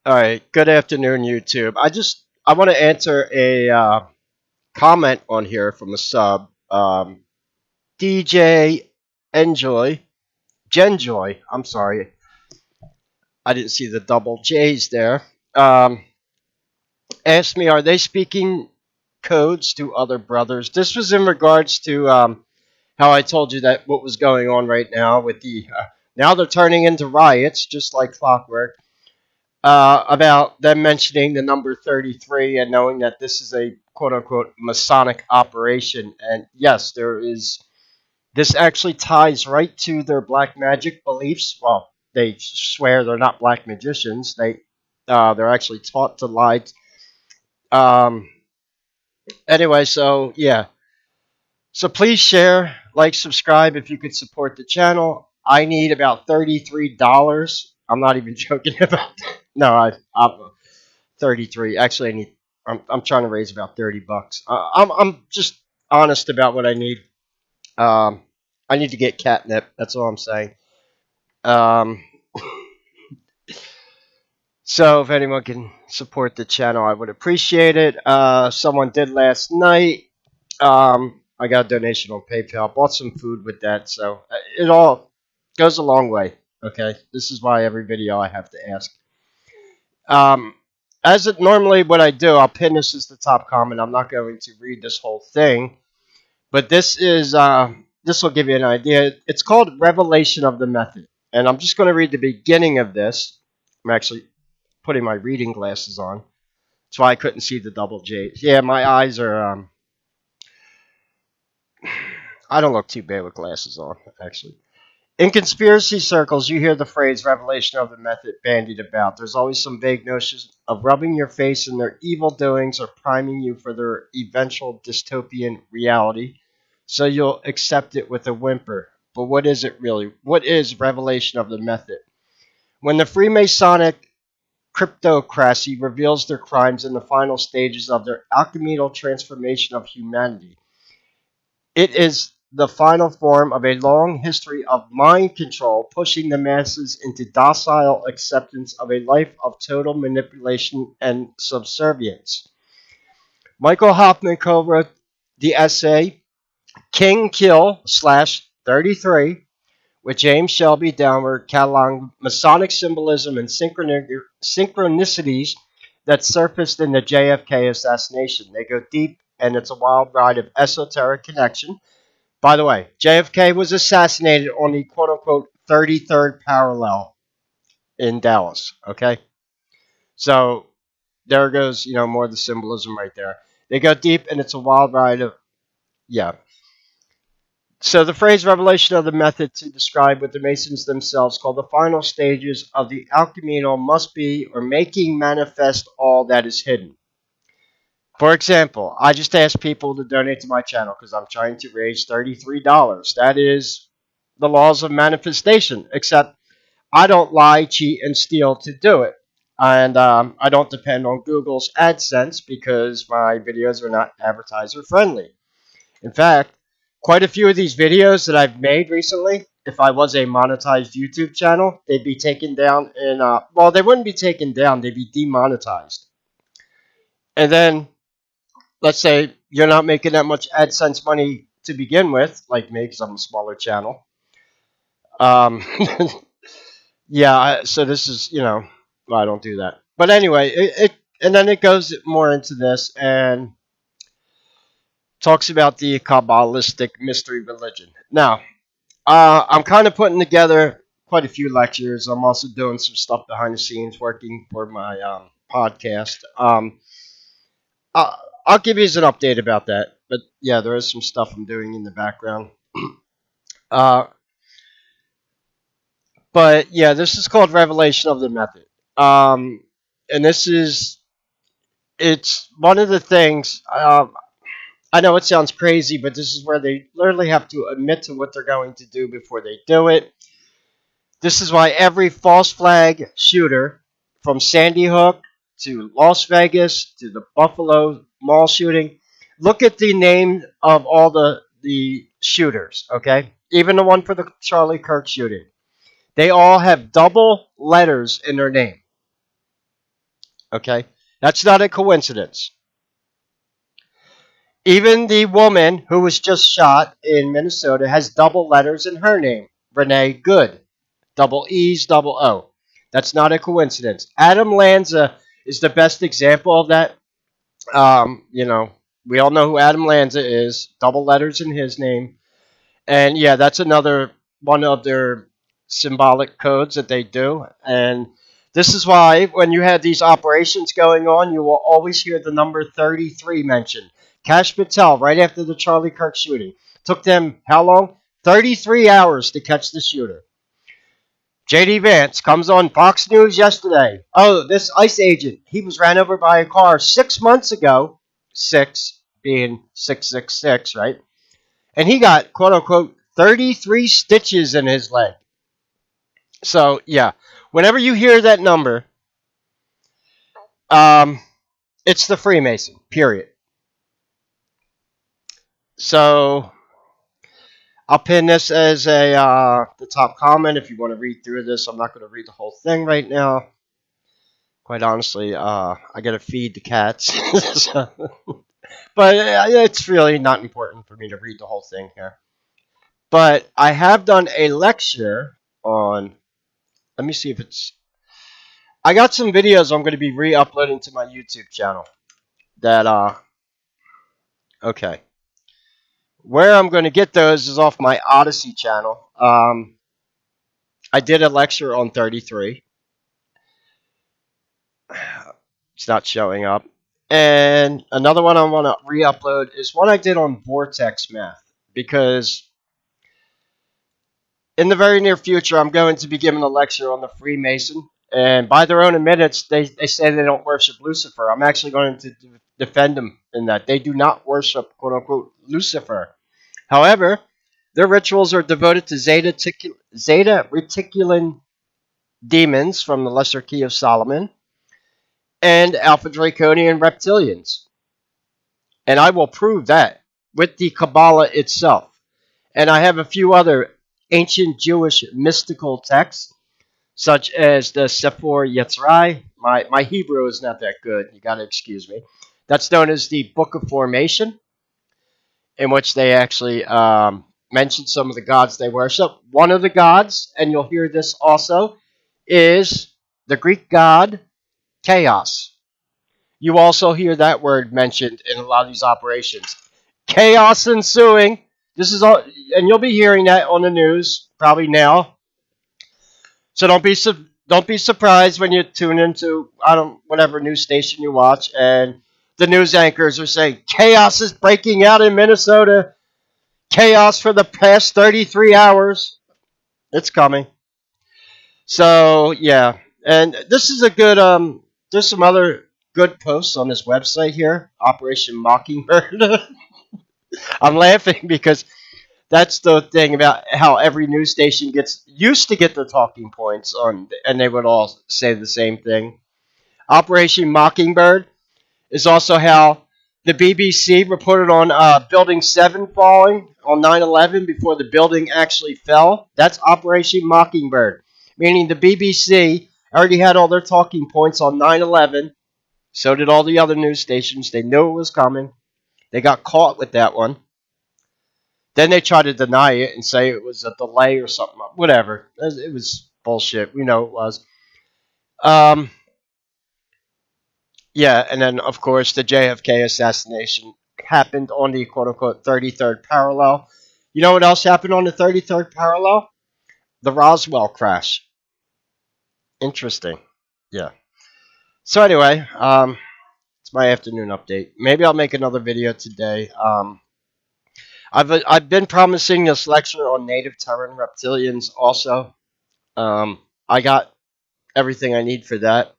All right. Good afternoon, YouTube. I want to answer a comment on here from a sub, DJ Enjoy Genjoy. I'm sorry, I didn't see the double J's there. Um, Asked me, are they speaking codes to other brothers? This was in regards to how I told you that what was going on right now with the now they're turning into riots, just like clockwork. About them mentioning the number 33 and knowing that this is a quote unquote Masonic operation. And yes, there is. This actually ties right to their black magic beliefs. Well, they swear they're not black magicians. They're actually taught to lie. Um, anyway, so yeah. So please share, like, subscribe if you could support the channel. I need about $33. I'm not even joking about that. No, I'm 33. Actually, I'm trying to raise about 30 bucks. I'm just honest about what I need. Um, I need to get catnip. That's all I'm saying. Um, so if anyone can support the channel, I would appreciate it. Someone did last night. I got a donation on PayPal. Bought some food with that, so it all goes a long way. Okay, this is why every video I have to ask. Um, as it normally what I do, I'll pin this as the top comment. I'm not going to read this whole thing, but this will give you an idea. It's called Revelation of the Method, and I'm just going to read the beginning of this. I'm actually putting my reading glasses on. That's why I couldn't see the double J's. Yeah, my eyes are. I don't look too bad with glasses on, actually. In conspiracy circles, you hear the phrase revelation of the method bandied about. There's always some vague notion of rubbing your face in their evil doings or priming you for their eventual dystopian reality, so you'll accept it with a whimper. But what is it really? What is revelation of the method? When the Freemasonic cryptocracy reveals their crimes in the final stages of their alchemical transformation of humanity, it is the final form of a long history of mind control, pushing the masses into docile acceptance of a life of total manipulation and subservience. Michael Hoffman co-wrote the essay King Kill slash 33 with James Shelby Downward, cataloging Masonic symbolism and synchronicities that surfaced in the JFK assassination. They go deep, and it's a wild ride of esoteric connection. By the way, JFK was assassinated on the quote unquote 33rd parallel in Dallas. Okay? So there goes, more of the symbolism right there. They go deep, and it's a wild ride of, yeah. So the phrase revelation of the method to describe what the Masons themselves call the final stages of the alchemical must be, or making manifest all that is hidden. For example, I just asked people to donate to my channel because I'm trying to raise $33. That is the laws of manifestation, except I don't lie, cheat, and steal to do it. And I don't depend on Google's AdSense because my videos are not advertiser friendly. In fact, quite a few of these videos that I've made recently, if I was a monetized YouTube channel, they'd be taken down in, well, they wouldn't be taken down, they'd be demonetized. And then, let's say you're not making that much AdSense money to begin with, like me, because I'm a smaller channel. Um, yeah, so this is, well, I don't do that. But anyway, and then it goes more into this and talks about the Kabbalistic mystery religion. Now, I'm kind of putting together quite a few lectures. I'm also doing some stuff behind the scenes, working for my podcast. I'll give you an update about that. But yeah, there is some stuff I'm doing in the background. Uh, but yeah, this is called Revelation of the Method. And it's one of the things. I know it sounds crazy, but this is where they literally have to admit to what they're going to do before they do it. This is why every false flag shooter, from Sandy Hook to Las Vegas to the Buffalo mall shooting, look at the name of all the shooters, okay? Even the one for the Charlie Kirk shooting. They all have double letters in their name. Okay? That's not a coincidence. Even the woman who was just shot in Minnesota has double letters in her name. Renee Good. Double E's, double O. That's not a coincidence. Adam Lanza is the best example of that. You know, we all know who Adam Lanza is. Double letters in his name. And yeah, that's another one of their symbolic codes that they do. And this is why when you have these operations going on, you will always hear the number 33 mentioned. Cash Patel, right after the Charlie Kirk shooting, took them how long? 33 hours to catch the shooter. JD Vance comes on Fox News yesterday. Oh, this ICE agent, he was ran over by a car 6 months ago. Six being 666, right? And he got, quote unquote, 33 stitches in his leg. So, yeah, whenever you hear that number, um, it's the Freemason, period. So, I'll pin this as the top comment if you want to read through this. I'm not going to read the whole thing right now. Quite honestly, I got to feed the cats. So, but it's really not important for me to read the whole thing here. But I have done a lecture on. Let me see if it's. I got some videos I'm going to be re-uploading to my YouTube channel. That okay. Where I'm going to get those is off my Odyssey channel. I did a lecture on 33. It's not showing up. And another one I want to re-upload is one I did on vortex math, because in the very near future, I'm going to be giving a lecture on the Freemason. And by their own admittance, they say they don't worship Lucifer. I'm actually going to defend them in that. They do not worship, quote unquote, Lucifer. However, their rituals are devoted to Zeta Reticulan demons from the Lesser Key of Solomon and Alpha Draconian reptilians. And I will prove that with the Kabbalah itself. And I have a few other ancient Jewish mystical texts, such as the Sefer Yetzrai. My Hebrew is not that good. You got to excuse me. That's known as the Book of Formation, in which they actually mention some of the gods they worship. One of the gods, and you'll hear this also, is the Greek god Chaos. You also hear that word mentioned in a lot of these operations. Chaos ensuing. This is all, and you'll be hearing that on the news probably now. So don't be surprised when you tune into whatever news station you watch, and the news anchors are saying chaos is breaking out in Minnesota. Chaos for the past 33 hours. It's coming. So yeah, and this is a good. There's some other good posts on this website here, Operation Mockingbird. I'm laughing because that's the thing about how every news station gets used to get the talking points on, and they would all say the same thing. Operation Mockingbird is also how the BBC reported on Building 7 falling on 9/11 before the building actually fell. That's Operation Mockingbird, meaning the BBC already had all their talking points on 9/11. So did all the other news stations. They knew it was coming. They got caught with that one. Then they tried to deny it and say it was a delay or something. Whatever. It was bullshit. We know it was. Um, yeah, and then, of course, the JFK assassination happened on the quote unquote 33rd parallel. You know what else happened on the 33rd parallel? The Roswell crash. Interesting. Yeah. So, anyway, it's my afternoon update. Maybe I'll make another video today. I've been promising this lecture on native Terran reptilians also. I got everything I need for that.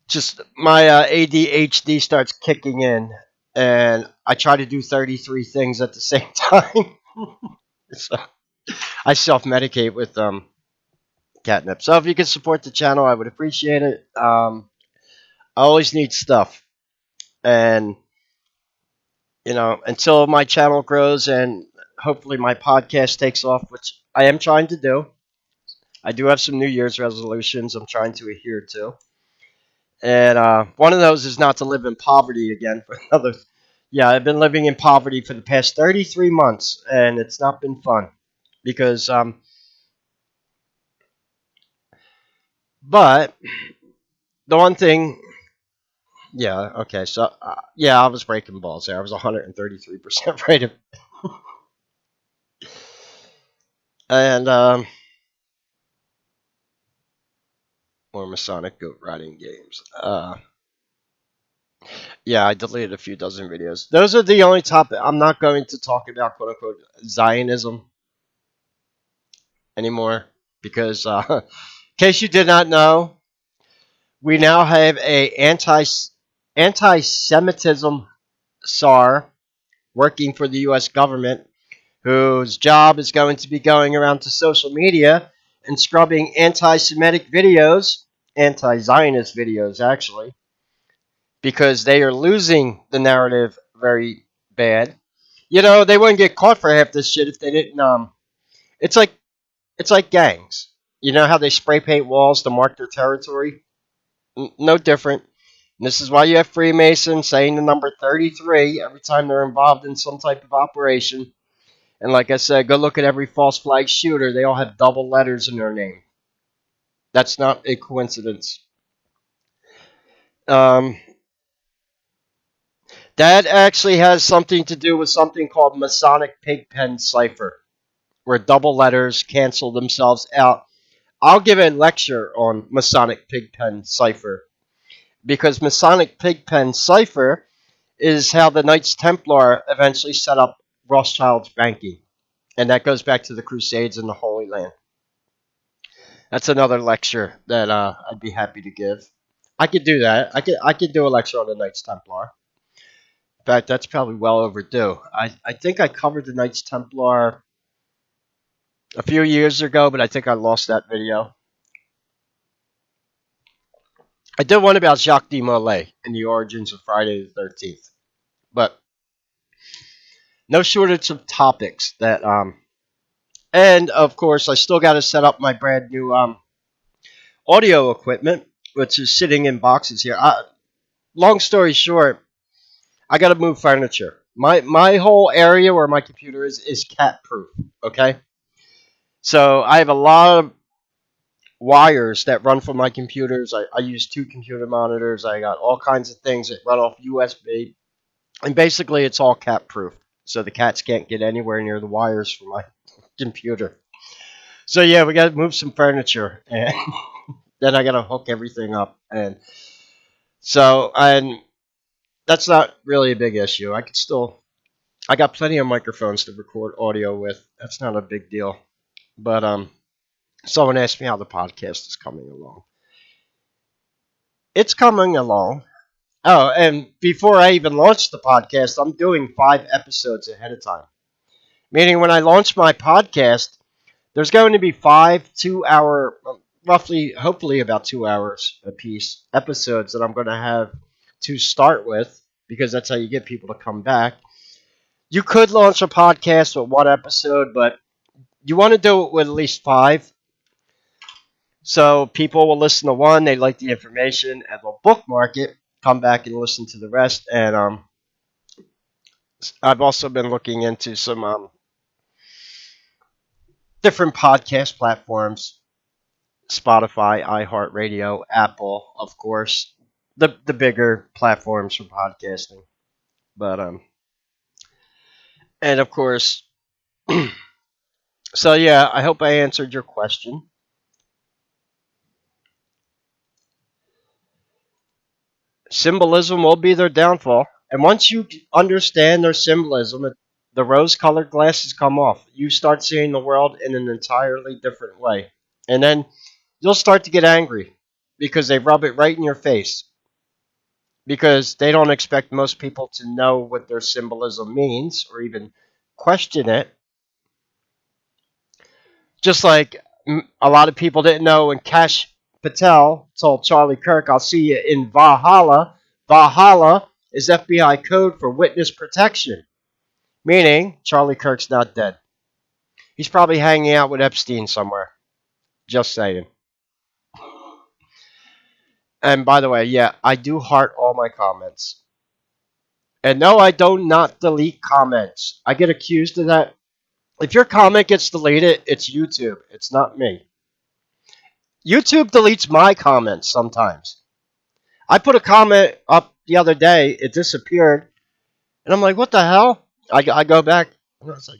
Just my ADHD starts kicking in, and I try to do 33 things at the same time. So I self-medicate with catnip. So if you could support the channel, I would appreciate it. I always need stuff, and until my channel grows and hopefully my podcast takes off, which I am trying to do. I do have some New Year's resolutions I'm trying to adhere to. And one of those is not to live in poverty again for another. Yeah, I've been living in poverty for the past 33 months, and it's not been fun because but the one thing, yeah, okay, so yeah, I was breaking balls there. I was 133% rated, and more Masonic goat riding games. Yeah, I deleted a few dozen videos. Those are the only topic. I'm not going to talk about quote unquote Zionism anymore because, in case you did not know, we now have a anti-Semitism czar working for the U.S. government, whose job is going to be going around to social media and scrubbing anti-Semitic videos, anti-Zionist videos actually, because they are losing the narrative very bad. You know, they wouldn't get caught for half this shit if they didn't. It's like it's like gangs. You know how they spray paint walls to mark their territory? No different. And this is why you have Freemasons saying the number 33 every time they're involved in some type of operation. And like I said, go look at every false flag shooter. They all have double letters in their name. That's not a coincidence. Um, that actually has something to do with something called Masonic Pigpen Cipher, where double letters cancel themselves out. I'll give a lecture on Masonic Pigpen Cipher because Masonic Pigpen Cipher is how the Knights Templar eventually set up Rothschild's banking. And that goes back to the Crusades in the Holy Land. That's another lecture that I'd be happy to give. I could do that. I could do a lecture on the Knights Templar. In fact, that's probably well overdue. I think I covered the Knights Templar a few years ago, but I think I lost that video. I did one about Jacques de Molay and the origins of Friday the 13th. But no shortage of topics that and of course I still got to set up my brand new audio equipment, which is sitting in boxes here. Long story short, I got to move furniture. My whole area where my computer is cat proof. Okay, so I have a lot of wires that run from my computers. I use two computer monitors. I got all kinds of things that run off USB, and basically it's all cat proof. So the cats can't get anywhere near the wires from my computer. So yeah, we got to move some furniture, and then I got to hook everything up, and that's not really a big issue. I got plenty of microphones to record audio with. That's not a big deal. But someone asked me how the podcast is coming along. It's coming along. Oh, and before I even launch the podcast, I'm doing 5 episodes ahead of time. Meaning, when I launch my podcast, there's going to be 5 2-hour, roughly, hopefully about 2 hours a piece episodes that I'm going to have to start with because that's how you get people to come back. You could launch a podcast with 1 episode, but you want to do it with at least 5. So people will listen to one, they like the information, and they'll bookmark it, come back and listen to the rest. And I've also been looking into some different podcast platforms: Spotify, iHeartRadio, Apple, of course, the bigger platforms for podcasting. But and of course, so yeah, I hope I answered your question. Symbolism will be their downfall. And once you understand their symbolism, the rose colored glasses come off. You start seeing the world in an entirely different way. And then you'll start to get angry because they rub it right in your face. Because they don't expect most people to know what their symbolism means or even question it. Just like a lot of people didn't know when Cash Patel told Charlie Kirk, I'll see you in Valhalla. Valhalla is FBI code for witness protection, meaning Charlie Kirk's not dead. He's probably hanging out with Epstein somewhere. Just saying. And by the way, yeah, I do heart all my comments. And no, I do not delete comments. I get accused of that. If your comment gets deleted, it's YouTube. It's not me. YouTube deletes my comments sometimes. I put a comment up the other day, it disappeared, and I'm like, what the hell? I go back, and I was like,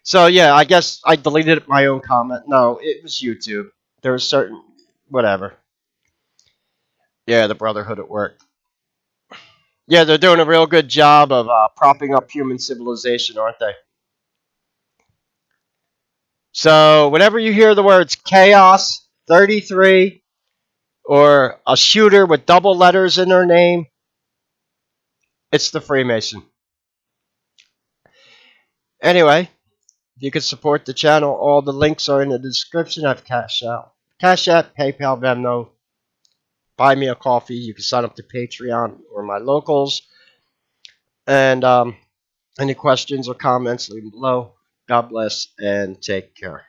so yeah, I guess I deleted my own comment. No, it was YouTube. There was certain, whatever. Yeah, the Brotherhood at work. Yeah, they're doing a real good job of propping up human civilization, aren't they? So whenever you hear the words chaos, 33, or a shooter with double letters in their name, it's the Freemason. Anyway, you can support the channel. All the links are in the description. I have Cash App, PayPal, Vemno. Buy me a coffee. You can sign up to Patreon or my locals. And any questions or comments, leave them below. God bless and take care.